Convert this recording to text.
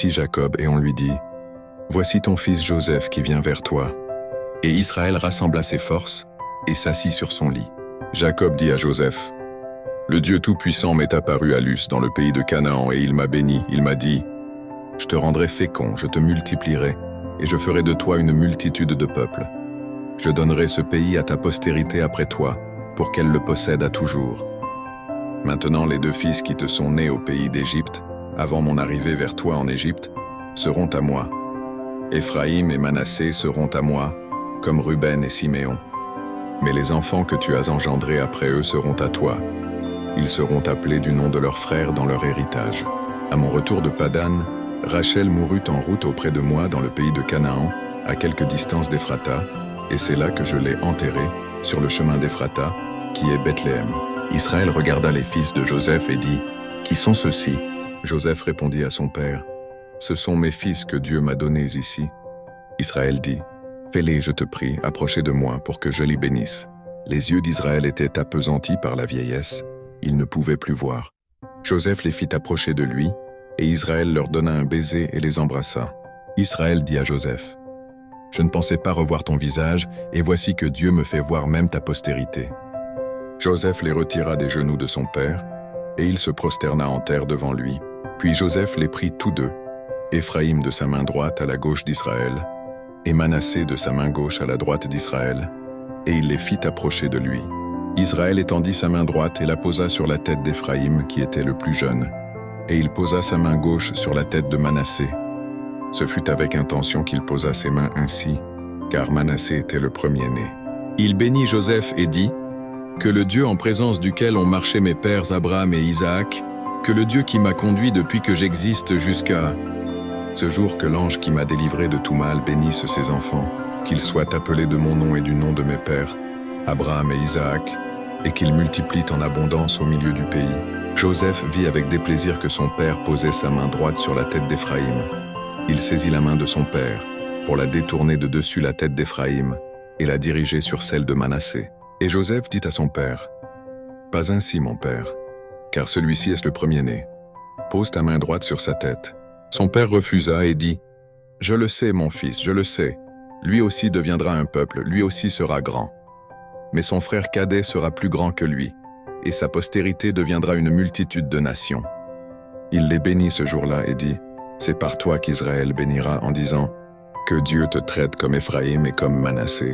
avertit Jacob et on lui dit, « Voici ton fils Joseph qui vient vers toi. » Et Israël rassembla ses forces et s'assit sur son lit. Jacob dit à Joseph, « Le Dieu Tout-Puissant m'est apparu à Luz dans le pays de Canaan et il m'a béni. Il m'a dit, « Je te rendrai fécond, je te multiplierai et je ferai de toi une multitude de peuples. Je donnerai ce pays à ta postérité après toi pour qu'elle le possède à toujours. Maintenant les 2 fils qui te sont nés au pays d'Égypte, avant mon arrivée vers toi en Égypte, seront à moi. Éphraïm et Manassé seront à moi, comme Ruben et Siméon. Mais les enfants que tu as engendrés après eux seront à toi. Ils seront appelés du nom de leurs frères dans leur héritage. À mon retour de Padan, Rachel mourut en route auprès de moi dans le pays de Canaan, à quelque distance d'Éphrata, et c'est là que je l'ai enterrée, sur le chemin d'Éphrata, qui est Bethléem. » Israël regarda les fils de Joseph et dit, « Qui sont ceux-ci » Joseph répondit à son père, « Ce sont mes fils que Dieu m'a donnés ici. » Israël dit, « Fais-les, je te prie, approchez de moi pour que je les bénisse. » Les yeux d'Israël étaient appesantis par la vieillesse, il ne pouvait plus voir. Joseph les fit approcher de lui, et Israël leur donna un baiser et les embrassa. Israël dit à Joseph, « Je ne pensais pas revoir ton visage, et voici que Dieu me fait voir même ta postérité. » Joseph les retira des genoux de son père, et il se prosterna en terre devant lui. Puis Joseph les prit tous 2, Éphraïm de sa main droite à la gauche d'Israël, et Manassé de sa main gauche à la droite d'Israël, et il les fit approcher de lui. Israël étendit sa main droite et la posa sur la tête d'Éphraïm, qui était le plus jeune, et il posa sa main gauche sur la tête de Manassé. Ce fut avec intention qu'il posa ses mains ainsi, car Manassé était le premier-né. Il bénit Joseph et dit, « Que le Dieu en présence duquel ont marché mes pères Abraham et Isaac, que le Dieu qui m'a conduit depuis que j'existe jusqu'à ce jour que l'ange qui m'a délivré de tout mal bénisse ses enfants, qu'ils soient appelés de mon nom et du nom de mes pères, Abraham et Isaac, et qu'ils multiplient en abondance au milieu du pays. » Joseph vit avec déplaisir que son père posait sa main droite sur la tête d'Éphraïm. Il saisit la main de son père, pour la détourner de dessus la tête d'Éphraïm, et la diriger sur celle de Manassé. Et Joseph dit à son père, « Pas ainsi, mon père, car celui-ci est le premier-né. Pose ta main droite sur sa tête. » Son père refusa et dit, « Je le sais, mon fils, je le sais. Lui aussi deviendra un peuple, lui aussi sera grand. Mais son frère cadet sera plus grand que lui, et sa postérité deviendra une multitude de nations. » Il les bénit ce jour-là et dit, « C'est par toi qu'Israël bénira en disant, « Que Dieu te traite comme Éphraïm et comme Manassé. »